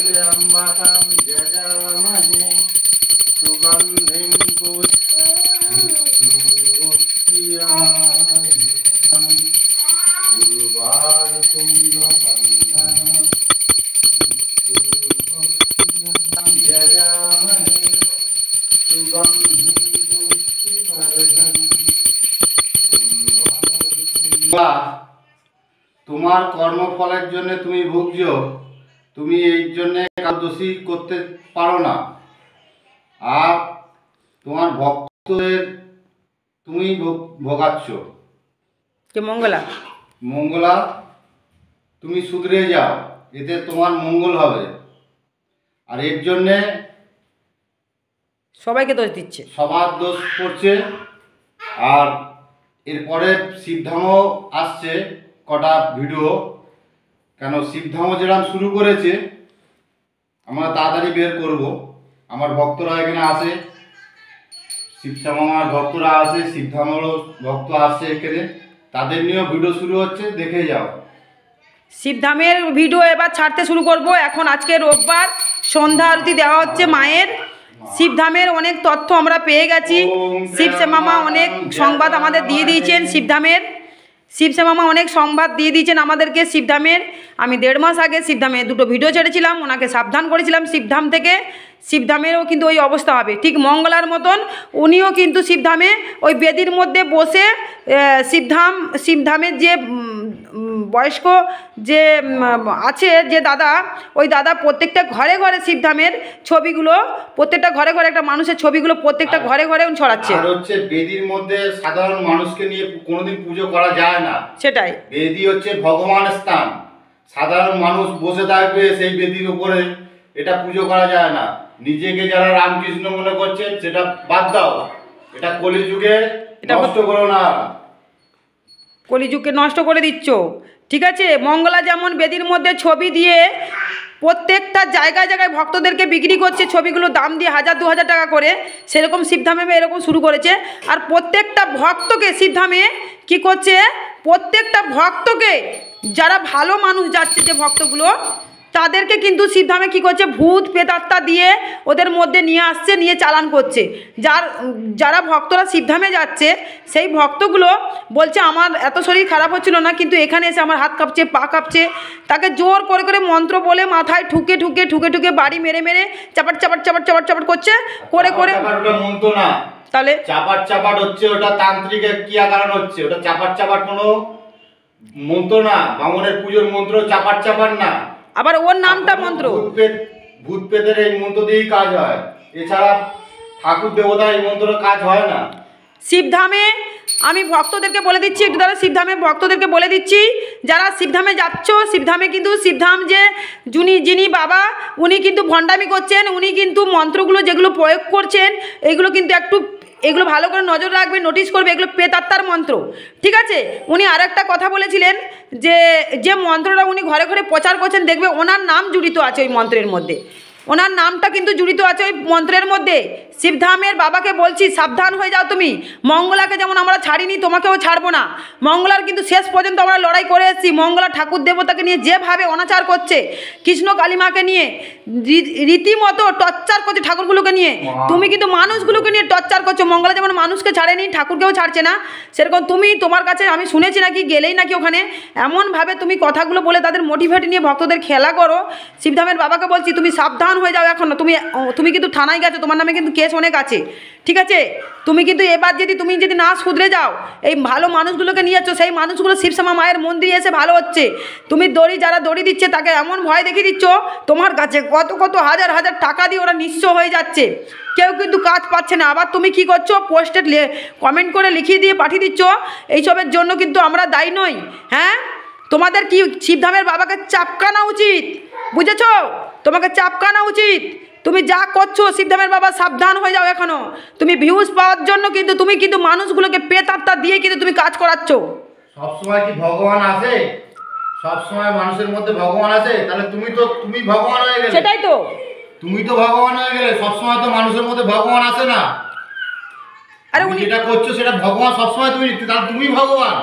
त्र्यम्बकं यजामहे सुगन्धिं पुष्टिवर्धनम् उर्वारुकं यजामहे सुगन्धिं पुष्टिवर्धनम्। তোমার কর্মফলের জন্য তুমি ভুগছো, তুমি এই জন্য দোষী করতে পারো না। আর তোমার ভক্তদের তুমি ভোগাচ্ছ। কে মঙ্গলা? মঙ্গলা, তুমি শুধরে যাও, এতে তোমার মঙ্গল হবে। আর এর জন্যে সবাইকে দোষ দিচ্ছে, সবার দোষ করছে। আর এরপরে শিবধামও আসছে কটা ভিডিও, কেন শিবধামও যেরকম শুরু করেছে আমরা তাড়াতাড়ি বের করব। আমার ভক্তরা এখানে আসে, শিবশ্যামার ভক্তরা আসে, শিবধামেরও ভক্ত আসছে এখানে, তাদের নিয়েও ভিডিও শুরু হচ্ছে, দেখে যাও। শিবধামের ভিডিও এবার ছাড়তে শুরু করব। এখন আজকে রোববার সন্ধ্যা আরতি দেওয়া হচ্ছে মায়ের। শিবধামের অনেক তথ্য আমরা পেয়ে গেছি। শিবশ্যামা অনেক সংবাদ আমাদের দিয়ে দিয়েছেন শিবধামের। শিবশ্যামা অনেক সংবাদ দিয়ে দিয়েছেন আমাদেরকে শিবধামের। আমি 1.5 মাস আগে শিবধামে 2টো ভিডিও ছেড়েছিলাম, ওনাকে সাবধান করেছিলাম শিবধাম থেকে। শিবধামেরও কিন্তু ওই অবস্থা হবে, ঠিক মঙ্গলার মতন উনিও কিন্তু শিবধামে ওই বেদির মধ্যে বসে শিবধামের যে বয়স্ক যে আছে যে দাদা, ওই দাদা প্রত্যেকটা ঘরে ঘরে শিবধামের ছবিগুলো, প্রত্যেকটা ঘরে ঘরে একটা মানুষের ছবিগুলো প্রত্যেকটা ঘরে ঘরে ছড়াচ্ছে। আর হচ্ছে বেদির মধ্যে সাধারণ মানুষকে নিয়ে কোনোদিন পুজো করা যায় না। সেটাই, বেদি হচ্ছে ভগবানের স্থান, সাধারণ মানুষ বসে থাকবে সেই বেদির উপরে, এটা পুজো করা যায় না। নিজেকে যারা রামকৃষ্ণ মনে করছেন সেটা বাদ দাও, এটা কলিযুগে নষ্ট করো না, কলিযুগকে নষ্ট করে দিচ্ছ। ঠিক আছে, মঙ্গলা যেমন বেদির মধ্যে ছবি দিয়ে প্রত্যেকটা জায়গায় জায়গায় ভক্তদেরকে বিক্রি করছে, ছবিগুলো দাম দিয়ে 1000-2000 টাকা করে, সেরকম শিবধামে এরকম শুরু করেছে। আর প্রত্যেকটা ভক্তকে শিবধামে কি করছে, প্রত্যেকটা ভক্তকে, যারা ভালো মানুষ যাচ্ছে যে ভক্তগুলো, তাদেরকে কিন্তু শিবধামে কী করছে, ভূত প্রেতাত্মা দিয়ে ওদের মধ্যে নিয়ে আসছে, নিয়ে চালান করছে। যারা ভক্তরা শিবধামে যাচ্ছে সেই ভক্তগুলো বলছে আমার এত শরীর খারাপ হচ্ছিল না, কিন্তু এখানে এসে আমার হাত কাঁপছে, পা কাঁপছে। তাকে জোর করে করে মন্ত্র বলে মাথায় ঠুকে ঠুকে ঠুকে ঠুকে বাড়ি মেরে মেরে চাপাট চাপাট চাপাট চাপাট চাপাট করছে, করে করে। ওটা মন্ত্র না, তাহলে চাপাট চাপাট হচ্ছে ওটা তান্ত্রিকের ক্রিয়া কারণ হচ্ছে, ওটা চাপাট চাপাট কোনো মন্ত্র না। বামনের পুজোর মন্ত্র চাপাট চাপাট না, আবার ওর নামটা মন্ত্র। ভূত পেতের এই মন্ত্র দিয়েই কাজ হয়, এছাড়া ঠাকুর দেবতা এই মন্ত্রের কাজ হয় না। শিবধামে আমি ভক্তদেরকে বলে দিচ্ছি, একটু দ্বারা শিবধামে ভক্তদেরকে বলে দিচ্ছি, যারা শিবধামে যাচ্ছ, শিবধামে কিন্তু শিবধাম যে যিনি বাবা, উনি কিন্তু ভণ্ডামি করছেন। উনি কিন্তু মন্ত্রগুলো যেগুলো প্রয়োগ করছেন এগুলো কিন্তু এগুলো ভালো করে নজর রাখবে, নোটিশ করবে, এগুলো প্রেতাত্মার মন্ত্র। ঠিক আছে, উনি আর একটা কথা বলেছিলেন যে মন্ত্রটা উনি ঘরে ঘরে প্রচার করছেন, দেখবে ওনার নাম জড়িত আছে ওই মন্ত্রের মধ্যে, ওনার নামটা কিন্তু জড়িত আছে ওই মন্ত্রের মধ্যে। শিবধামের বাবাকে বলছি সাবধান হয়ে যাও তুমি। মঙ্গলাকে যেমন আমরা ছাড়িনি, তোমাকেও ছাড়বো না। মঙ্গলার কিন্তু শেষ পর্যন্ত আমরা লড়াই করে এসেছি। মঙ্গলা ঠাকুর দেবতাকে নিয়ে যেভাবে অনাচার করছে, কৃষ্ণ কালিমাকে নিয়ে রীতিমতো টর্চার করছে, ঠাকুরগুলোকে নিয়ে, তুমি কিন্তু মানুষগুলোকে নিয়ে টর্চার করছো। মঙ্গলা যেমন মানুষকে ছাড়েনি, ঠাকুরকেও ছাড়ছে না, সেরকম তুমি, তোমার কাছে আমি শুনেছি নাকি গেলেই নাকি ওখানে এমনভাবে তুমি কথাগুলো বলে তাদের মোটিভেট নিয়ে ভক্তদের খেলা করো। শিবধামের বাবাকে বলছি তুমি সাবধান হয়ে যাও। এখন তুমি কিন্তু থানায় গেছো, তোমার নামে কিন্তু কেস অনেক আছে। ঠিক আছে, তুমি কিন্তু এবার তুমি যদি না শুধরে যাও, এই ভালো মানুষগুলোকে নিয়ে যাচ্ছ, সেই মানুষগুলো শিবশ্যামা মায়ের মন্দিরে এসে ভালো হচ্ছে। তুমি যারা দড়ি দিচ্ছে তাকে এমন ভয় দেখিয়ে দিচ্ছ, তোমার কাছে কত কত হাজার হাজার টাকা দিয়ে ওরা নিঃস্ব হয়ে যাচ্ছে, কেউ কিন্তু কাজ পাচ্ছে না। আবার তুমি কি করছো, পোস্টে কমেন্ট করে লিখিয়ে দিয়ে পাঠিয়ে দিচ্ছ। এইসবের জন্য কিন্তু আমরা দায়ী নই। হ্যাঁ, তোমাদের কি শিবধামের বাবাকে চাপকানো উচিত, বুঝেছো? তোমাকে চাপকানো উচিত। তুমি যা করছো, শিবধামের বাবা সাবধান হয়ে যাও। এখনো তুমি ভিউজ পাওয়ার জন্য কিন্তু তুমি কিন্তু মানুষগুলোকে প্রেতাত্মা দিয়ে কিন্তু তুমি কাজ করাচ্ছ। সবসময় কি ভগবান আছে? সবসময় মানুষের মধ্যে ভগবান আছে? তাহলে তুমি ভগবান হয়ে গেলে। সেটাই তো, তুমি তো ভগবান হয়ে গেলে। সবসময় তো মানুষের মধ্যে ভগবান আসে না। আরে উনি যেটা করছো সেটা ভগবান সবসময় তুমি ভগবান,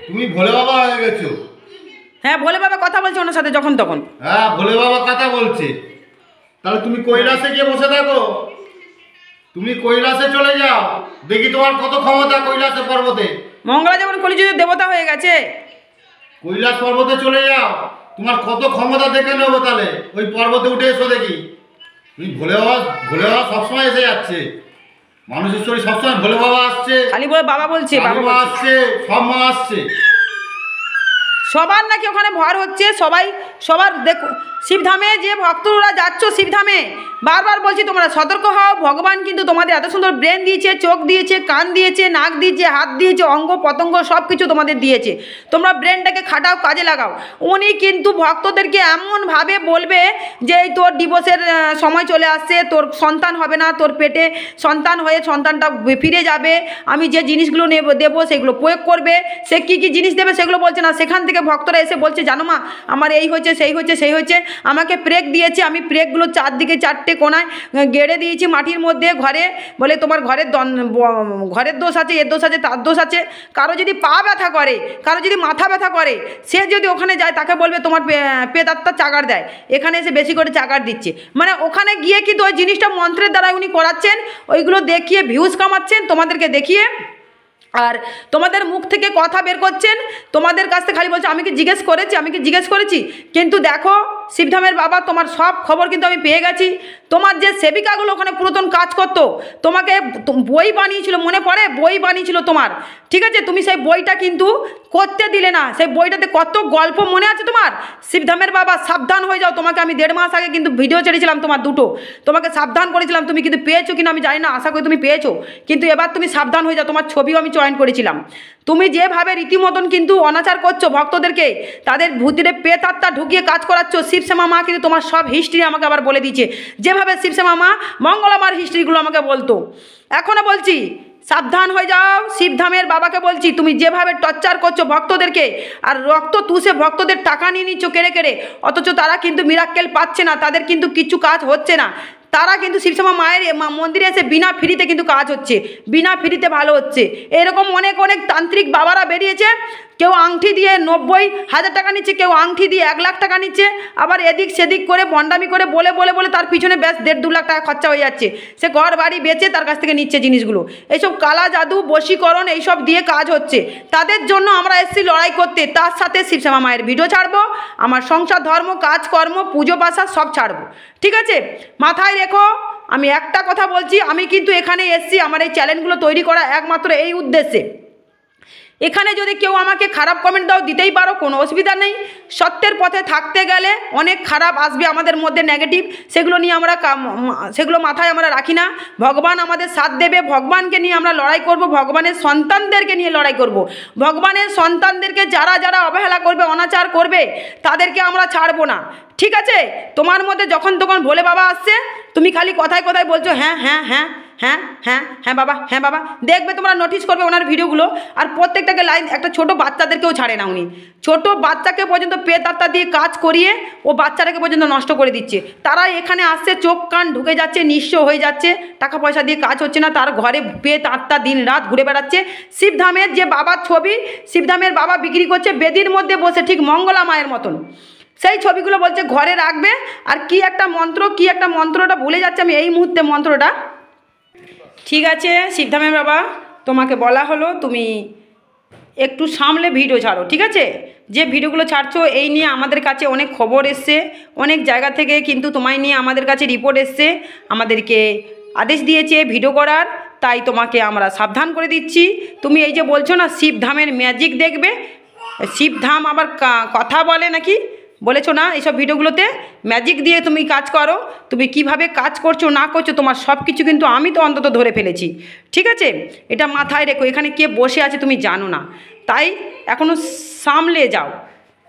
তুমি ভোলে বাবা হয়ে গেছো। হ্যাঁ ভোলে বাবা কথা বলছে ওনার সাথে যখন তখন। হ্যাঁ ভোলে বাবা কথা বলছে, তাহলে তুমি কৈলাসে গিয়ে বসে থাকো, তুমি কৈলাসে চলে যাও, দেখি তোমার কত ক্ষমতা কৈলাসে পর্বতে। মঙ্গলা যেমন কলিযুগের দেবতা হয়ে গেছে, কৈলাস পর্বতে চলে যাও, তোমার কত ক্ষমতা দেখে নেবো। তাহলে ওই পর্বতে উঠে এসো দেখি। তুমি ভোলে বাবা সবসময় এসে যাচ্ছে, মানুষের শরীর সবসময় ভোলে বাবা আসছে, খালি বলে বাবা বলছে, বাবা কালী মা আসছে, সব মা আসছে। সবার নাকি ওখানে ভর হচ্ছে, সবার দেখো শিবধামে যে ভক্তরা যাচ্ছ শিবধামে, বারবার বলছি তোমরা সতর্ক হও। ভগবান কিন্তু তোমাদের এত সুন্দর ব্রেন দিয়েছে, চোখ দিয়েছে, কান দিয়েছে, নাক দিয়েছে, হাত দিয়েছে, অঙ্গ পতঙ্গ সব কিছু তোমাদের দিয়েছে। তোমরা ব্রেনটাকে খাটাও, কাজে লাগাও। উনি কিন্তু ভক্তদেরকে এমনভাবে বলবে যে এই তোর ডিভোর্সের সময় চলে আসছে, তোর সন্তান হবে না, তোর পেটে সন্তান হয়ে সন্তানটা ফিরে যাবে, আমি যে জিনিসগুলো দেবো সেগুলো প্রয়োগ করবে। সে কী কী জিনিস দেবে সেগুলো বলছে না, সেখান থেকে ভক্তরা এসে বলছে জানো মা আমার এই হয়েছে, সেই হয়েছে, সেই হয়েছে, আমাকে প্রেক দিয়েছে, আমি প্রেকগুলো চারদিকে চারটে কোনায় গেড়ে দিয়েছি মাটির মধ্যে ঘরে, বলে তোমার ঘরের দোষ আছে, এর দোষ আছে, তার দোষ আছে। কারো যদি পা ব্যথা করে, কারো যদি মাথা ব্যথা করে, সে যদি ওখানে যায় তাকে বলবে তোমার পেতাত্তা চাগার দেয়, এখানে এসে বেশি করে চাগার দিচ্ছে। মানে ওখানে গিয়ে কিন্তু ওই জিনিসটা মন্ত্রের দ্বারা উনি করাচ্ছেন, ওইগুলো দেখিয়ে ভিউজ কামাচ্ছেন তোমাদেরকে দেখিয়ে, আর তোমাদের মুখ থেকে কথা বের করছেন, তোমাদের কাছ থেকে খালি বলছে আমি কি জিজ্ঞেস করেছি। কিন্তু দেখো শিবধামের বাবা তোমার সব খবর কিন্তু আমি পেয়ে গেছি। তোমার যে সেবিকাগুলো ওখানে পুরাতন কাজ করতো, তোমাকে বই বানিয়েছিল, মনে পড়ে বই বানিয়েছিল তোমার, ঠিক আছে, তুমি সেই বইটা কিন্তু করতে দিলে না। সেই বইটাতে কত গল্প মনে আছে তোমার। শিবধামের বাবা সাবধান হয়ে যাও, তোমাকে আমি 1.5 মাস আগে কিন্তু ভিডিও ছেড়েছিলাম তোমার 2টো, তোমাকে সাবধান করেছিলাম, তুমি কিন্তু পেয়েছো কিনা আমি জানি না, আশা করি তুমি পেয়েছো। কিন্তু এবার তুমি সাবধান হয়ে যাও, তোমার ছবিও আমি চয়ন করেছিলাম। তুমি যেভাবে রীতিমতন কিন্তু অনাচার করছো ভক্তদেরকে, তাদের ভূতিরে পেতাত্তা ঢুকিয়ে কাজ করাচ্ছ, শিবশ্যামা মা কিন্তু তোমার সব হিস্ট্রি আমাকে আবার বলে দিয়েছে, যেভাবে শিবশ্যামা মা মঙ্গলামার হিস্ট্রিগুলো আমাকে বলতো। এখনও বলছি সাবধান হয়ে যাও। শিবধামের বাবাকে বলছি তুমি যেভাবে টর্চার করছো ভক্তদেরকে, আর রক্ত তুষে ভক্তদের টাকা নিয়ে নিচ্ছ কেড়ে কেড়ে, অথচ তারা কিন্তু মিরাক্কেল পাচ্ছে না, তাদের কিন্তু কিছু কাজ হচ্ছে না। তারা কিন্তু শিবশ্যামা মায়ের মন্দিরে এসে বিনা ফ্রিতে কিন্তু কাজ হচ্ছে, বিনা ফ্রিতে ভালো হচ্ছে। এরকম অনেক তান্ত্রিক বাবারা বেরিয়েছে, কেউ আংটি দিয়ে 90,000 টাকা নিচ্ছে, কেউ আংটি দিয়ে 1 লাখ টাকা নিচ্ছে, আবার এদিক সেদিক করে ভণ্ডামি করে বলে তার পিছনে ব্যাস 1.5-2 লাখ টাকা খরচা হয়ে যাচ্ছে। সে ঘর বাড়ি বেচে তার কাছ থেকে নিচ্ছে জিনিসগুলো। এইসব কালা জাদু, বশীকরণ এইসব দিয়ে কাজ হচ্ছে। তাদের জন্য আমরা এসেছি লড়াই করতে, তার সাথে শিবশ্যামা মায়ের ভিডিও ছাড়বো, আমার সংসার ধর্ম কাজকর্ম পুজো পাশা সব ছাড়বো, ঠিক আছে। মাথায় রেখো, আমি একটা কথা বলছি, আমি কিন্তু এখানে এসেছি আমার এই চ্যানেলগুলো তৈরি করা একমাত্র এই উদ্দেশ্যে। এখানে যদি কেউ আমাকে খারাপ কমেন্ট দাও দিতেই পারো, কোনো অসুবিধা নেই। সত্যের পথে থাকতে গেলে অনেক খারাপ আসবে আমাদের মধ্যে, নেগেটিভ, সেগুলো নিয়ে আমরা সেগুলো মাথায় আমরা রাখি না। ভগবান আমাদের সাথ দেবে, ভগবানকে নিয়ে আমরা লড়াই করব, ভগবানের সন্তানদেরকে নিয়ে লড়াই করব। ভগবানের সন্তানদেরকে যারা অবহেলা করবে, অনাচার করবে, তাদেরকে আমরা ছাড়বো না, ঠিক আছে। তোমার মধ্যে যখন তখন ভোলে বাবা আসছে, তুমি খালি কথায় কথায় বলছো হ্যাঁ হ্যাঁ হ্যাঁ হ্যাঁ হ্যাঁ হ্যাঁ বাবা, হ্যাঁ বাবা। দেখবে তোমরা নোটিস করবে ওনার ভিডিওগুলো, আর প্রত্যেকটাকে লাইন, একটা ছোট বাচ্চাদেরকেও ছাড়ে না উনি, ছোট বাচ্চাকে পর্যন্ত পেতাত্তা দিয়ে কাজ করিয়ে ও বাচ্চাটাকে পর্যন্ত নষ্ট করে দিচ্ছে। তারা এখানে আসছে, চোখ কান ঢুকে যাচ্ছে, নিঃস্ব হয়ে যাচ্ছে, টাকা পয়সা দিয়ে কাজ হচ্ছে না, তার ঘরে পেতাত্তা দিন রাত ঘুরে বেড়াচ্ছে। শিবধামের যে বাবার ছবি, শিবধামের বাবা বিক্রি করছে বেদির মধ্যে বসে, ঠিক মঙ্গলা মায়ের মতন। সেই ছবিগুলো বলছে ঘরে রাখবে, আর কি একটা মন্ত্রটা ভুলে যাচ্ছে আমি এই মুহূর্তে মন্ত্রটা, ঠিক আছে। শিবধামের বাবা তোমাকে বলা হলো তুমি একটু সামলে ভিডিও ছাড়ো, ঠিক আছে। যে ভিডিওগুলো ছাড়ছো এই নিয়ে আমাদের কাছে অনেক খবর এসছে, অনেক জায়গা থেকে কিন্তু তোমায় নিয়ে আমাদের কাছে রিপোর্ট এসছে, আমাদেরকে আদেশ দিয়েছে ভিডিও করার, তাই তোমাকে আমরা সাবধান করে দিচ্ছি। তুমি এই যে বলছো না শিবধামের ম্যাজিক দেখবে, শিবধাম আবার কথা বলে নাকি বলেছো না, এইসব ভিডিওগুলোতে ম্যাজিক দিয়ে তুমি কাজ করো, তুমি কিভাবে কাজ করছো না করছো তোমার সব কিছু কিন্তু আমি তো অন্তত ধরে ফেলেছি, ঠিক আছে। এটা মাথায় রেখো, এখানে কে বসে আছে তুমি জানো না, তাই এখনও সামলে যাও,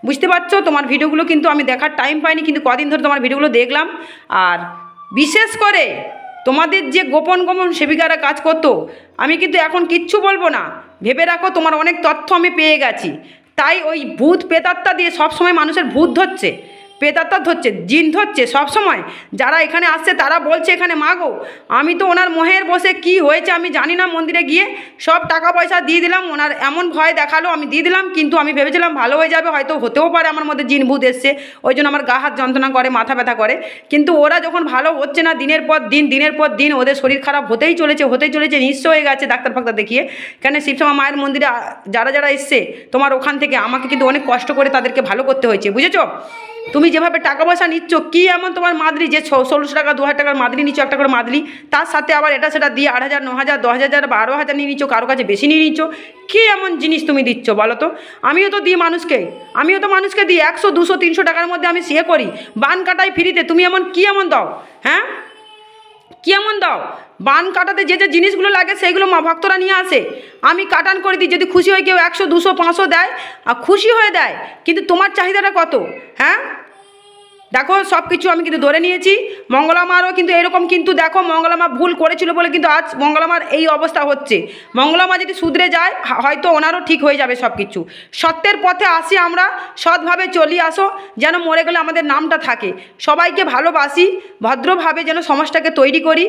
বুঝতে পারছো। তোমার ভিডিওগুলো কিন্তু আমি দেখার টাইম পাইনি, কিন্তু কদিন ধরে তোমার ভিডিওগুলো দেখলাম। আর বিশেষ করে তোমাদের যে গোপন সেবিকারা কাজ করতো, আমি কিন্তু এখন কিচ্ছু বলবো না, ভেবে রাখো তোমার অনেক তথ্য আমি পেয়ে গেছি। তাই ওই ভূত পেতাত্তা দিয়ে সবসময় মানুষের ভূত ধরছে, পেতাত্মা ধরছে, জিন ধরছে সব সময়। যারা এখানে আসছে তারা বলছে এখানে মাগো, আমি তো ওনার মোহের বসে কি হয়েছে আমি জানি না, মন্দিরে গিয়ে সব টাকা পয়সা দিয়ে দিলাম, ওনার এমন ভয় দেখালো আমি দিয়ে দিলাম, কিন্তু আমি ভেবেছিলাম ভালো হয়ে যাবে, হয়তো হতেও পারে আমার মধ্যে জিন ভূত এসছে, ওই জন্য আমার গা হাত যন্ত্রণা করে, মাথা ব্যথা করে। কিন্তু ওরা যখন ভালো হচ্ছে না, দিনের পর দিন ওদের শরীর খারাপ হতেই চলেছে, নিঃস্ব হয়ে গেছে ডাক্তার ফাক্তার দেখিয়ে। কেন শিবশ্যামা মায়ের মন্দিরে যারা এসছে তোমার ওখান থেকে, আমাকে কিন্তু অনেক কষ্ট করে তাদেরকে ভালো করতে হয়েছে, বুঝেছো? তুমি যেভাবে টাকা পয়সা নিচ্ছ, কি এমন তোমার মাদলি যে 1600 টাকা 2000 টাকার মাদলি নিচ্ছ, একটা করে মাদলি, তার সাথে আবার এটা সেটা দিয়ে 8000 9000 10000 12000 নিয়ে নিচ্ছ, কারো কাছে বেশি নিয়ে নিচ্ছ, কী এমন জিনিস তুমি দিচ্ছ বলো তো? আমিও তো দিই মানুষকে দিই 100 200 300 টাকার মধ্যে আমি সে করি, বান কাটাই ফ্রিতে, তুমি এমন কী এমন দাও? হ্যাঁ, কী এমন দাও? বান কাটাতে যে জিনিসগুলো লাগে সেইগুলো মা ভক্তরা নিয়ে আসে, আমি কাটান করে দিই, যদি খুশি হয় কেউ 100 200 500 দেয় আর খুশি হয়ে দেয়, কিন্তু তোমার চাহিদাটা কত? হ্যাঁ, দেখো সব কিছু আমি কিন্তু ধরে নিয়েছি। মঙ্গলামারও কিন্তু এরকম, কিন্তু দেখো মঙ্গলামা ভুল করেছিল বলে কিন্তু আজ মঙ্গলামার এই অবস্থা হচ্ছে। মঙ্গলামা যদি শুধরে যায় হয়তো ওনারও ঠিক হয়ে যাবে সব কিছু। সত্যের পথে আসি আমরা, সৎভাবে চলি আসো, যেন মরে গেলে আমাদের নামটা থাকে। সবাইকে ভালোবাসি, ভদ্রভাবে যেন সমাজটাকে তৈরি করি,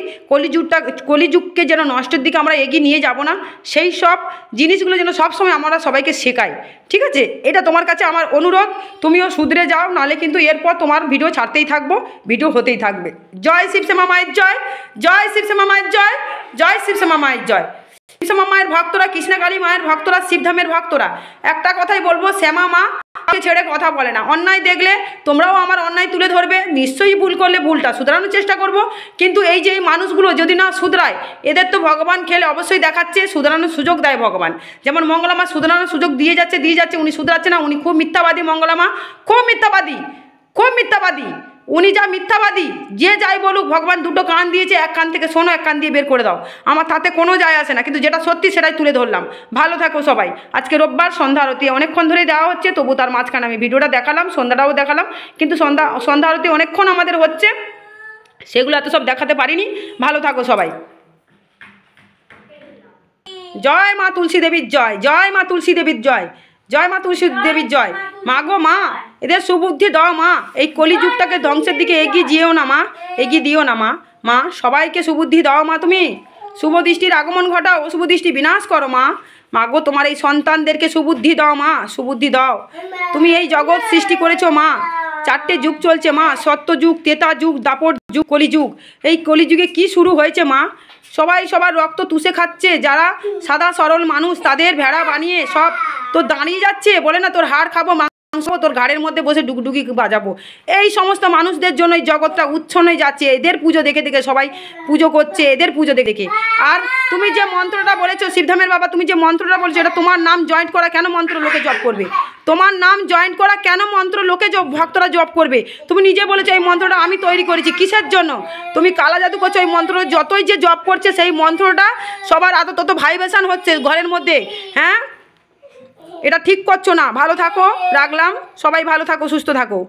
কলিযুগকে যেন নষ্টের দিকে আমরা এগিয়ে নিয়ে যাব না, সেই সব জিনিসগুলো যেন সবসময় আমরা সবাইকে শেখাই, ঠিক আছে? এটা তোমার কাছে আমার অনুরোধ, তুমিও শুধরে যাও, নাহলে কিন্তু এরপর তোমার ভিডিও ছাড়তেই থাকবো, ভিডিও হতেই থাকবে। জয় শিবশ্যামা মায়ের জয়, জয় শিবশ্যামা মায়ের জয়, জয় শিবশ্যামা মায়ের জয়। শিবশ্যামা মায়ের ভক্তরা, কৃষ্ণকালী মায়ের ভক্তরা, শিবধামের ভক্তরা, একটা কথাই বলবো, শ্যামা মা ছেড়ে কথা বলে না। অন্যায় দেখলে তোমরাও আমার অন্যায় তুলে ধরবে, নিশ্চয়ই ভুল করলে ভুলটা শুধরানোর চেষ্টা করব, কিন্তু এই যে এই মানুষগুলো যদি না শুধরায়, এদের তো ভগবান খেলে অবশ্যই দেখাচ্ছে, শুধরানোর সুযোগ দেয় ভগবান। যেমন মঙ্গলামা শুধরানোর সুযোগ দিয়ে যাচ্ছে, উনি শুধরাচ্ছে না, উনি খুব মিথ্যাবাদী। মঙ্গলামা খুব মিথ্যাবাদী, উনি যা মিথ্যাবাদী, যে যাই বলুক, ভগবান দুটো কান দিয়েছে, এক কান থেকে শোনো, এক কান দিয়ে বের করে দাও, আমার তাতে কোনো যায় আসে না, কিন্তু যেটা সত্যি সেটাই তুলে ধরলাম। ভালো থাকো সবাই। আজকে রোববার, সন্ধ্যা আরতি অনেকক্ষণ ধরেই দেওয়া হচ্ছে, তবু তার মাঝখানে আমি ভিডিওটা দেখালাম, সন্ধ্যাটাও দেখালাম, কিন্তু সন্ধ্যা আরতি অনেকক্ষণ আমাদের হচ্ছে, সেগুলো এত সব দেখাতে পারিনি। ভালো থাকো সবাই। জয় মা তুলসী দেবীর জয়, জয় মা তুলসী দেবীর জয়, জয় মা তুলসী দেবীর জয়। মা গো মা, এদের সুবুদ্ধি দাও মা, এই কলিযুগটাকে ধ্বংসের দিকে এগিয়ে দিও না মা, মা সবাইকে সুবুদ্ধি দাও মা, তুমি শুভ দৃষ্টির আগমন ঘটাও, অশুভ দৃষ্টি বিনাশ করো মা। মা গো তোমার এই সন্তানদেরকে সুবুদ্ধি দাও মা, সুবুদ্ধি দাও। তুমি এই জগৎ সৃষ্টি করেছো মা, 4টে যুগ চলছে মা, সত্য যুগ, ত্রেতা যুগ, দাপর যুগ, কলিযুগ। এই কলিযুগে কি শুরু হয়েছে মা? সবাই সবার রক্ত তুষে খাচ্ছে, যারা সাদা সরল মানুষ তাদের ভেড়া বানিয়ে সব তো দাঁড়িয়ে যাচ্ছে, বলে না তোর হাড় খাবো, মাংস তোর ঘাড়ের মধ্যে বসে ডুগডুগি বাজাবো। এই সমস্ত মানুষদের জন্য এই জগৎটা উচ্ছন্ন যাচ্ছে, এদের পুজো দেখে দেখে সবাই পুজো করছে, এদের পুজো দেখে। আর তুমি যে মন্ত্রটা বলেছো শিবধামের বাবা, তুমি যে মন্ত্রটা বলেছো, এটা তোমার নাম জয়েন্ট করা কেন মন্ত্র লোকে জপ করবে? তোমার নাম জয়েন্ট করা কেন মন্ত্র লোকে ভক্তরা জপ করবে? তুমি নিজে বলেছো এই মন্ত্রটা আমি তৈরি করেছি, কিসের জন্য? তুমি কালা জাদু করছো, এই মন্ত্র যতই যে জপ করছে সেই মন্ত্রটা সবার আদৌ তত ভাইব্রেশন হচ্ছে ঘরের মধ্যে। হ্যাঁ, এটা ঠিক করছো না। ভালো থাকো, রাখলাম। সবাই ভালো থাকো, সুস্থ থাকো।